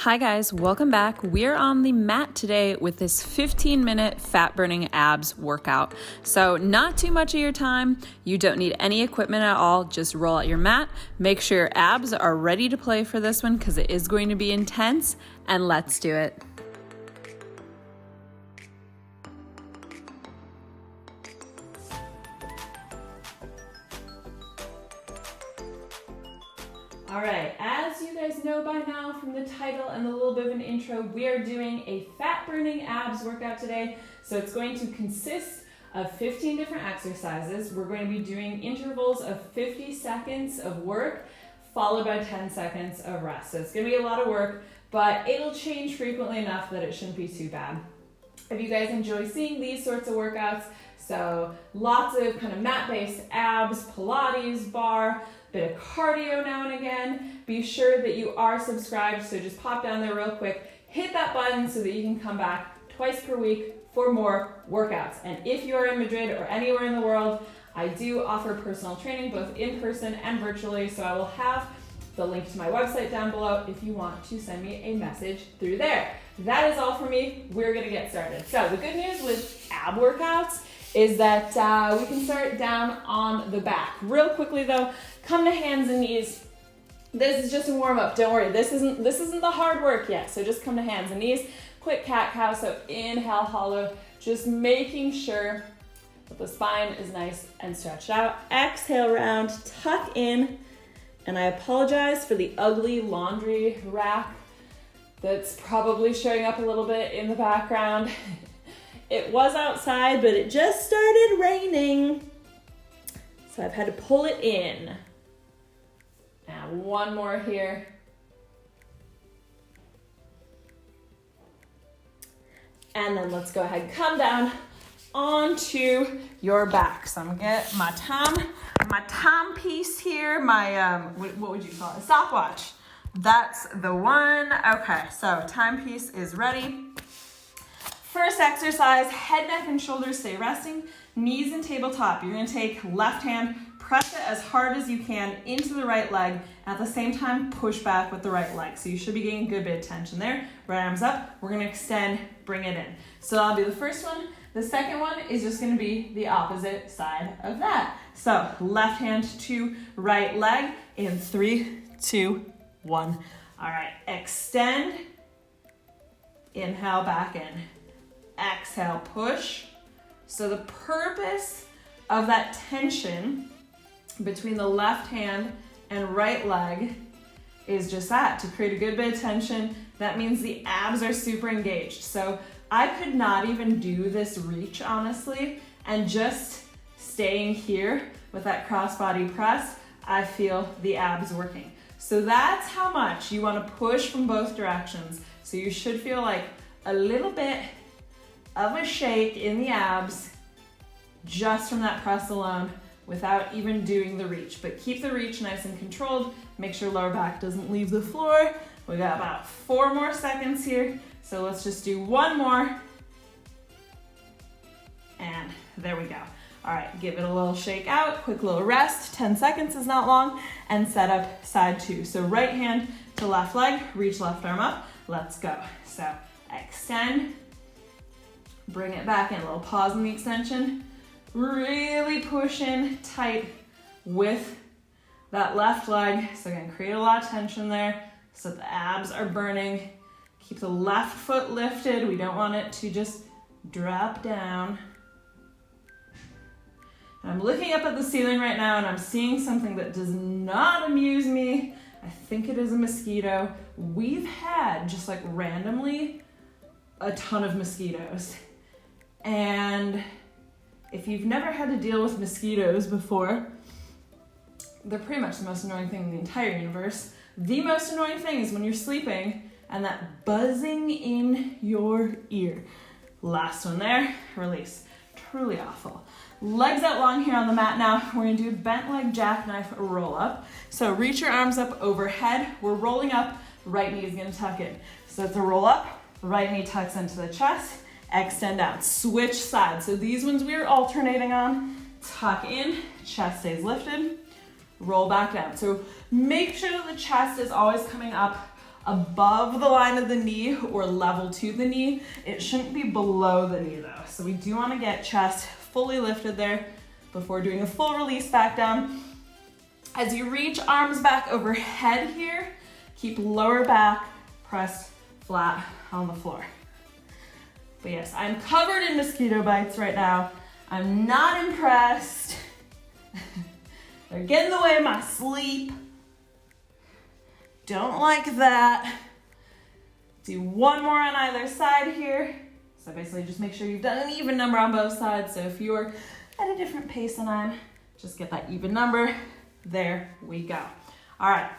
Hi guys, welcome back. We're on the mat today with this 15-minute fat burning abs workout. So not too much of your time. You don't need any equipment at all. Just roll out your mat. Make sure your abs are ready to play for this one because it is going to be intense, and let's do it. All right, as you guys know by now from the title and the little bit of an intro, we are doing a fat burning abs workout today. So it's going to consist of 15 different exercises. We're going to be doing intervals of 50 seconds of work followed by 10 seconds of rest. So it's gonna be a lot of work, but it'll change frequently enough that it shouldn't be too bad. If you guys enjoy seeing these sorts of workouts, so lots of kind of mat-based abs, Pilates, bar, bit of cardio now and again, be sure that you are subscribed. So just pop down there real quick, hit that button so that you can come back twice per week for more workouts. And if you are in Madrid or anywhere in the world, I do offer personal training, both in person and virtually. So I will have the link to my website down below if you want to send me a message through there. That is all for me. We're gonna get started. So the good news with ab workouts is that we can start down on the back. Real quickly though, come to hands and knees. This is just a warm up, don't worry. This isn't the hard work yet. So just come to hands and knees. Quick cat-cow, so inhale, hollow. Just making sure that the spine is nice and stretched out. Exhale, round, tuck in. And I apologize for the ugly laundry rack that's probably showing up a little bit in the background. It was outside, but it just started raining. So I've had to pull it in. Now one more here. And then let's go ahead and come down onto your back. So I'm gonna get my timepiece here, my, what would you call it? A stopwatch. That's the one. Okay, so timepiece is ready. First exercise, head, neck, and shoulders stay resting, knees and tabletop. You're gonna take left hand, press it as hard as you can into the right leg, at the same time, push back with the right leg. So you should be getting a good bit of tension there. Right arms up, we're gonna extend, bring it in. So that'll be the first one. The second one is just gonna be the opposite side of that. So left hand to right leg in 3, 2, 1. All right, extend, inhale back in. Exhale, push. So the purpose of that tension between the left hand and right leg is just that, to create a good bit of tension. That means the abs are super engaged. So I could not even do this reach, honestly, and just staying here with that crossbody press, I feel the abs working. So that's how much you want to push from both directions. So you should feel like a little bit of a shake in the abs just from that press alone without even doing the reach. But keep the reach nice and controlled. Make sure lower back doesn't leave the floor. We got about 4 more seconds here. So let's just do one more. And there we go. All right, give it a little shake out, quick little rest. 10 seconds is not long, and set up side 2. So right hand to left leg, reach left arm up. Let's go. So extend. Bring it back in, a little pause in the extension. Really push in tight with that left leg. So again, create a lot of tension there so the abs are burning. Keep the left foot lifted. We don't want it to just drop down. And I'm looking up at the ceiling right now and I'm seeing something that does not amuse me. I think it is a mosquito. We've had just like randomly a ton of mosquitoes. And if you've never had to deal with mosquitoes before, they're pretty much the most annoying thing in the entire universe. The most annoying thing is when you're sleeping and that buzzing in your ear. Last one there, release. Truly awful. Legs out long here on the mat now. We're gonna do a bent leg jackknife roll up. So reach your arms up overhead. We're rolling up, right knee is gonna tuck in. So it's a roll up, right knee tucks into the chest. Extend out, switch sides. So these ones we're alternating on. Tuck in, chest stays lifted, roll back down. So make sure that the chest is always coming up above the line of the knee or level to the knee. It shouldn't be below the knee though. So we do want to get chest fully lifted there before doing a full release back down. As you reach arms back overhead here, keep lower back pressed flat on the floor. But yes, I'm covered in mosquito bites right now. I'm not impressed. They're getting in the way of my sleep. Don't like that. Do one more on either side here. So basically just make sure you've done an even number on both sides. So if you're at a different pace than I'm, just get that even number. There we go. All right.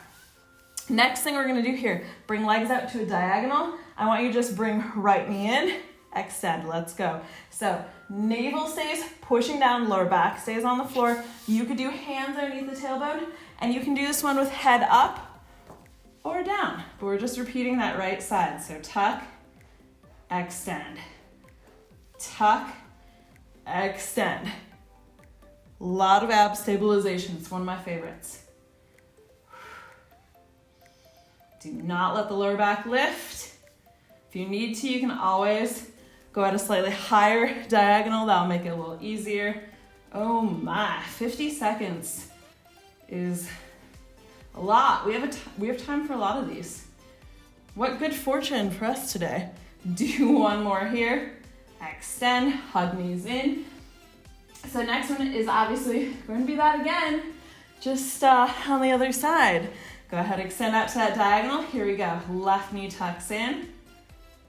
Next thing we're gonna do here, bring legs out to a diagonal. I want you to just bring right knee in, extend, let's go. So navel stays pushing down, lower back stays on the floor. You could do hands underneath the tailbone, and you can do this one with head up or down, but we're just repeating that right side. So tuck, extend, tuck, extend. A lot of ab stabilization, it's one of my favorites. Do not let the lower back lift. If you need to, you can always go at a slightly higher diagonal. That'll make it a little easier. Oh my, 50 seconds is a lot. We have time for a lot of these. What good fortune for us today. Do one more here. Extend, hug knees in. So next one is obviously going to be that again, just on the other side. Go ahead, extend out to that diagonal. Here we go. Left knee tucks in.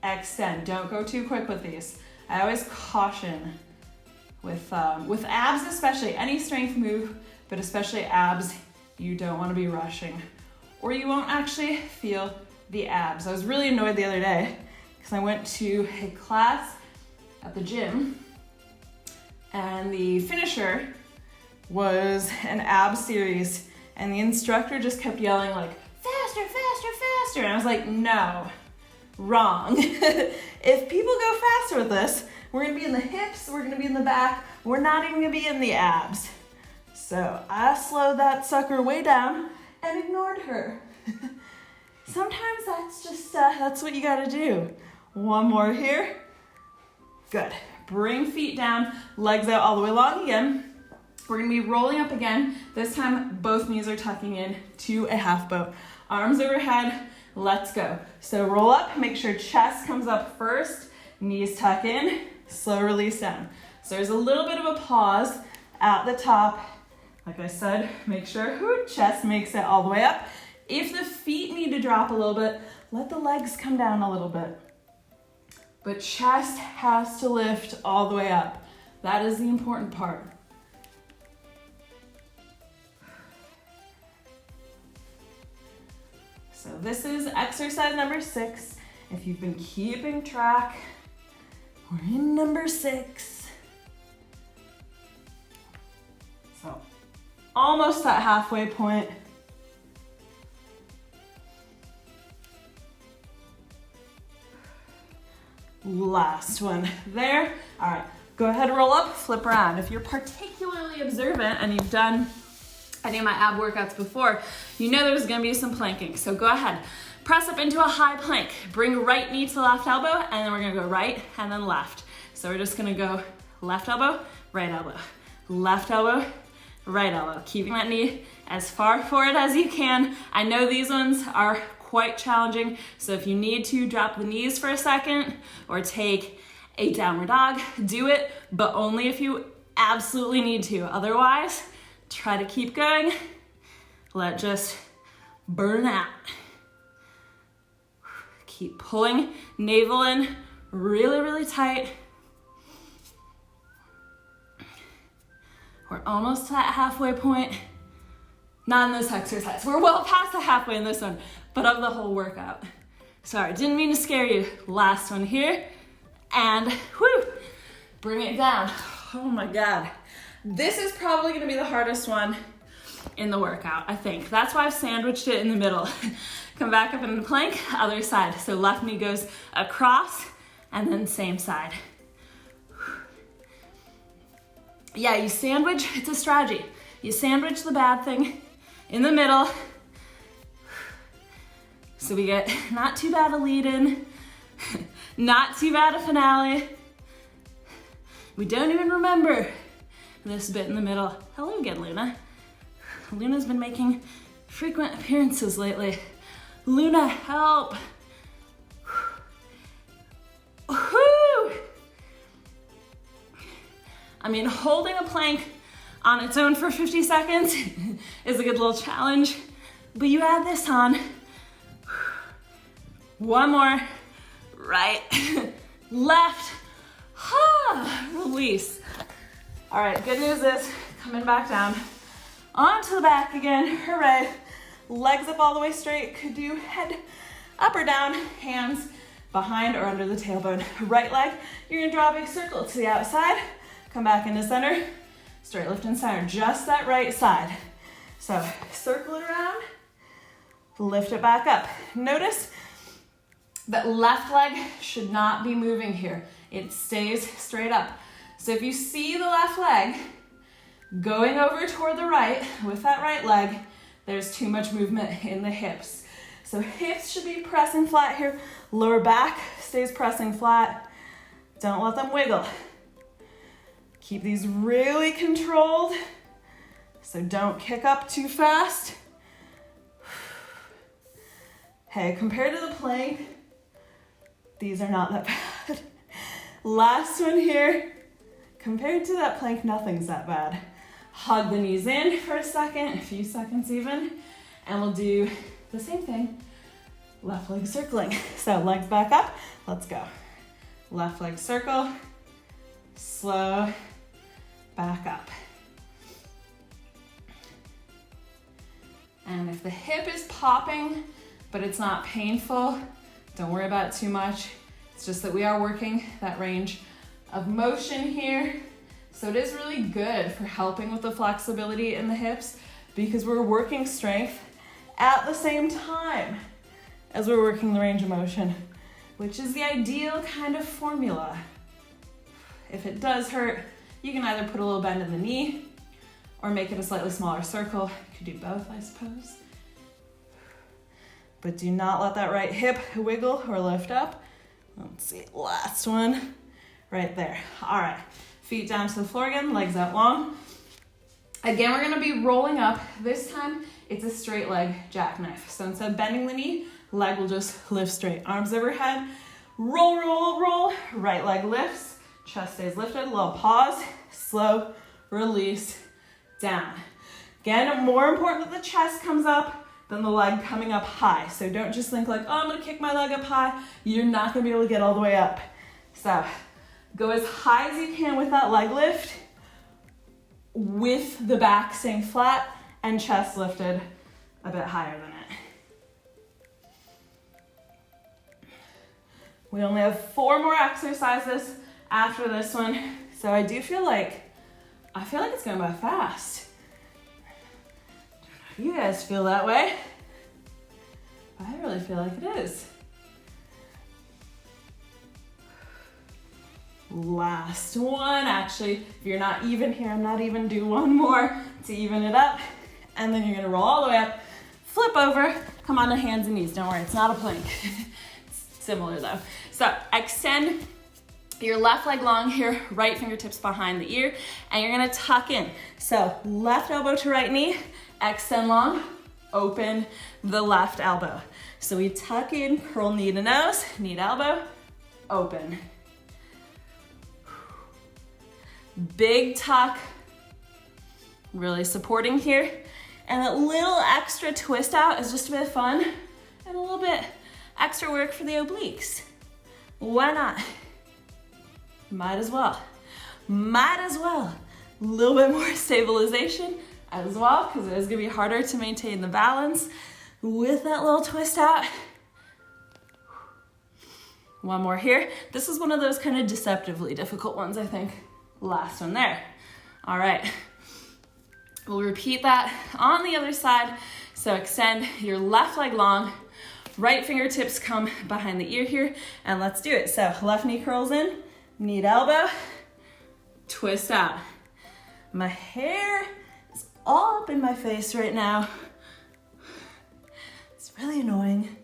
Extend. Don't go too quick with these. I always caution with abs especially, any strength move, but especially abs, you don't want to be rushing or you won't actually feel the abs. I was really annoyed the other day because I went to a class at the gym and the finisher was an ab series and the instructor just kept yelling like, faster, faster, faster. And I was like, no, wrong. If people go faster with this, we're gonna be in the hips, we're gonna be in the back, we're not even gonna be in the abs. So I slowed that sucker way down and ignored her. Sometimes that's just, that's what you gotta do. One more here. Good. Bring feet down, legs out all the way long again. We're gonna be rolling up again. This time, both knees are tucking in to a half boat. Arms overhead, let's go. So roll up, make sure chest comes up first, knees tuck in, slow release down. So there's a little bit of a pause at the top. Like I said, make sure chest makes it all the way up. If the feet need to drop a little bit, let the legs come down a little bit. But chest has to lift all the way up. That is the important part. So this is exercise number 6. If you've been keeping track, we're in number 6. So almost that halfway point. Last one there. All right, go ahead, roll up, flip around. If you're particularly observant and you've done any of my ab workouts before, you know there's gonna be some planking. So go ahead, press up into a high plank. Bring right knee to left elbow, and then we're gonna go right and then left. So we're just gonna go left elbow, right elbow, left elbow, right elbow. Keeping that knee as far forward as you can. I know these ones are quite challenging, so if you need to drop the knees for a second or take a downward dog, do it, but only if you absolutely need to. Otherwise, try to keep going. Let just burn out. Keep pulling navel in really, really tight. We're almost to that halfway point. Not in this exercise. We're well past the halfway in this one, but of the whole workout. Sorry, didn't mean to scare you. Last one here, and whoo, bring it down. Oh my God. This is probably gonna be the hardest one in the workout, I think. That's why I've sandwiched it in the middle. Come back up into plank, other side. So left knee goes across, and then same side. Yeah, you sandwich, it's a strategy. You sandwich the bad thing in the middle. So we get not too bad a lead in, not too bad a finale. We don't even remember this bit in the middle. Hello again, Luna. Luna's been making frequent appearances lately. Luna, help. Whew. I mean, holding a plank on its own for 50 seconds is a good little challenge, but you add this on. One more, right, left, release. All right, good news is coming back down, onto the back again, hooray. Legs up all the way straight, could do head up or down, hands behind or under the tailbone. Right leg, you're gonna draw a big circle to the outside, come back into center, straight lift in center, just that right side. So circle it around, lift it back up. Notice that left leg should not be moving here. It stays straight up. So if you see the left leg going over toward the right with that right leg, there's too much movement in the hips. So hips should be pressing flat here. Lower back stays pressing flat. Don't let them wiggle. Keep these really controlled. So don't kick up too fast. Hey, compared to the plank, these are not that bad. Last one here. Compared to that plank, nothing's that bad. Hug the knees in for a second, a few seconds even, and we'll do the same thing. Left leg circling. So legs back up, let's go. Left leg circle, slow, back up. And if the hip is popping, but it's not painful, don't worry about it too much. It's just that we are working that range of motion here. So it is really good for helping with the flexibility in the hips because we're working strength at the same time as we're working the range of motion, which is the ideal kind of formula. If it does hurt, you can either put a little bend in the knee or make it a slightly smaller circle. You could do both, I suppose. But do not let that right hip wiggle or lift up. Let's see, last one, right there. All right, feet down to the floor again, legs out long. Again, we're gonna be rolling up. This time, it's a straight leg jackknife. So instead of bending the knee, leg will just lift straight. Arms overhead, roll, roll, roll. Right leg lifts, chest stays lifted, little pause, slow, release, down. Again, more important that the chest comes up than the leg coming up high. So don't just think like, oh, I'm gonna kick my leg up high. You're not gonna be able to get all the way up. So go as high as you can with that leg lift, with the back staying flat and chest lifted a bit higher than it. We only have 4 more exercises after this one. So I feel like it's going by fast. You guys feel that way? I really feel like it is. Last one, actually, if you're not even here, I'm not even do one more to even it up. And then you're gonna roll all the way up, flip over, come on to hands and knees. Don't worry, it's not a plank. It's similar though. So extend your left leg long here, right fingertips behind the ear, and you're gonna tuck in. So left elbow to right knee, extend long, open the left elbow. So we tuck in, curl knee to nose, knee to elbow, open. Big tuck, really supporting here. And a little extra twist out is just a bit of fun and a little bit extra work for the obliques. Why not? Might as well. Might as well. A little bit more stabilization as well, because it is gonna be harder to maintain the balance with that little twist out. One more here. This is one of those kind of deceptively difficult ones, I think. Last one there. All right. We'll repeat that on the other side. So extend your left leg long, right fingertips come behind the ear here, and let's do it. So left knee curls in, knee to elbow, twist out. My hair is all up in my face right now. It's really annoying.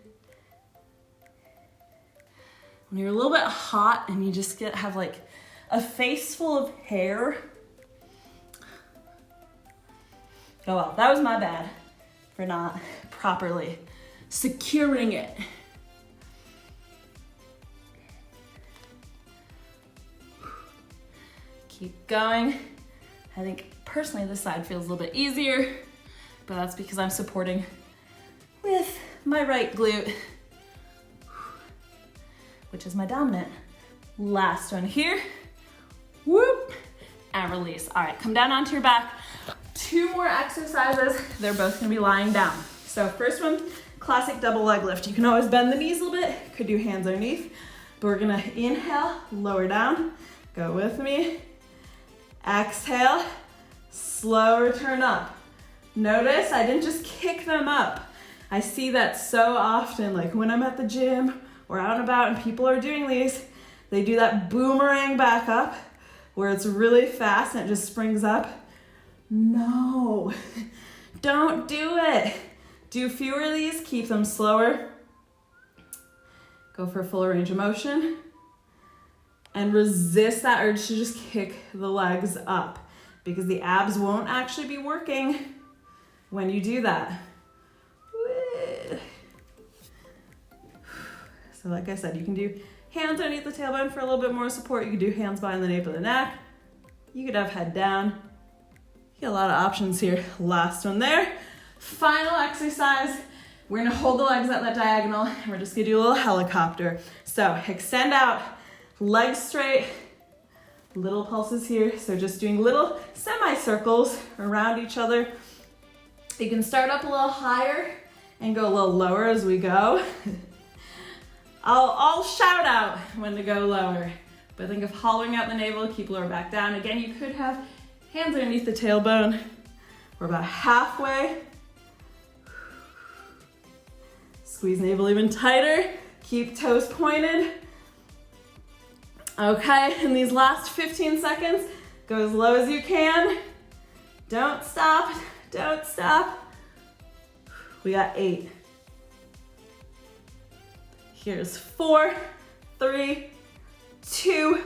when you're a little bit hot and you just have like a face full of hair. Oh well, that was my bad for not properly securing it. Keep going. I think personally this side feels a little bit easier, but that's because I'm supporting with my right glute, which is my dominant. Last one here. Whoop, and release. All right, come down onto your back. 2 more exercises. They're both gonna be lying down. So first one, classic double leg lift. You can always bend the knees a little bit. Could do hands underneath, but we're gonna inhale, lower down. Go with me. Exhale, slow return up. Notice I didn't just kick them up. I see that so often, like when I'm at the gym or out and about and people are doing these, they do that boomerang back up where it's really fast and it just springs up. No, don't do it. Do fewer of these, keep them slower. Go for a fuller range of motion. And resist that urge to just kick the legs up because the abs won't actually be working when you do that. So like I said, you can do hands underneath the tailbone for a little bit more support. You can do hands behind the nape of the neck. You could have head down. You get a lot of options here. Last one there. Final exercise. We're gonna hold the legs at that diagonal and we're just gonna do a little helicopter. So extend out. Legs straight, little pulses here. So just doing little semicircles around each other. You can start up a little higher and go a little lower as we go. I'll shout out when to go lower, but think of hollowing out the navel, keep lower back down. Again, you could have hands underneath the tailbone. We're about halfway. Squeeze navel even tighter. Keep toes pointed. Okay, in these last 15 seconds, go as low as you can. Don't stop, don't stop. We got 8. Here's 4, 3, 2,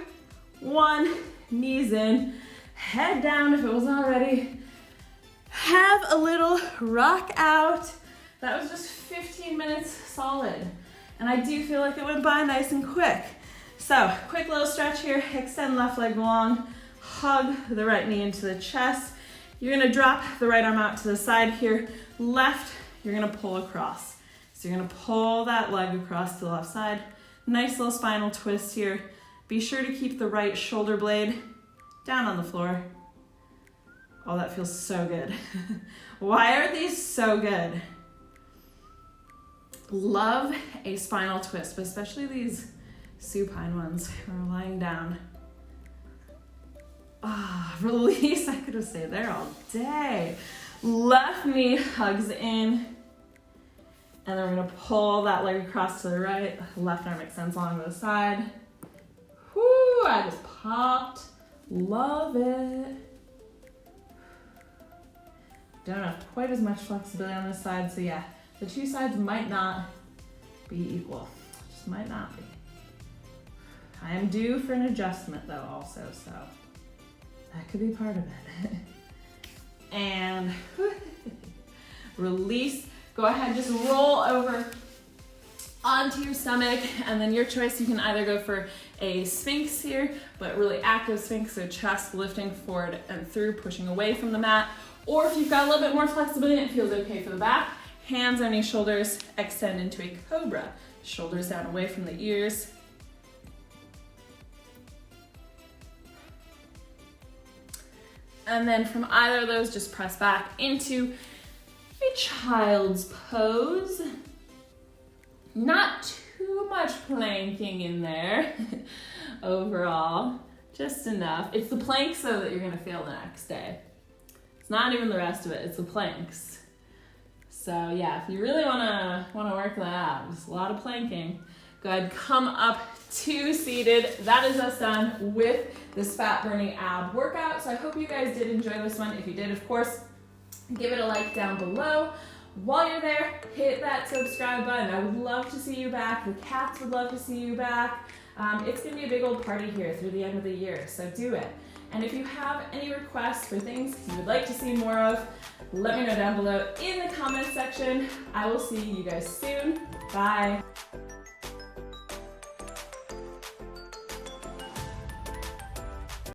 1. Knees in, head down if it wasn't already. Have a little rock out. That was just 15 minutes solid. And I do feel like it went by nice and quick. So, quick little stretch here, extend left leg long, hug the right knee into the chest. You're gonna drop the right arm out to the side here. Left, you're gonna pull across. So you're gonna pull that leg across to the left side. Nice little spinal twist here. Be sure to keep the right shoulder blade down on the floor. Oh, that feels so good. Why are these so good? Love a spinal twist, but especially these supine ones who are lying down. Release. I could have stayed there all day. Left knee hugs in. And then we're gonna pull that leg across to the right. Left arm extends along the side. Whoo, I just popped. Love it. Don't have quite as much flexibility on this side, so yeah, the 2 sides might not be equal. Just might not be. I am due for an adjustment though also, so that could be part of it. And release. Go ahead, just roll over onto your stomach, and then your choice, you can either go for a sphinx here, but really active sphinx, so chest lifting forward and through, pushing away from the mat, or if you've got a little bit more flexibility and it feels okay for the back, hands on your shoulders, extend into a cobra. Shoulders down away from the ears. And then from either of those, just press back into a child's pose. Not too much planking in there overall, just enough. It's the planks though that you're gonna feel the next day. It's not even the rest of it, it's the planks. So yeah, if you really wanna work that out, just a lot of planking. Go ahead, come up to seated. That is us done with this fat burning ab workout. So I hope you guys did enjoy this one. If you did, of course, give it a like down below. while you're there, hit that subscribe button. I would love to see you back. The cats would love to see you back. It's gonna be a big old party here through the end of the year, so do it. And if you have any requests for things you would like to see more of, let me know down below in the comments section. I will see you guys soon. Bye.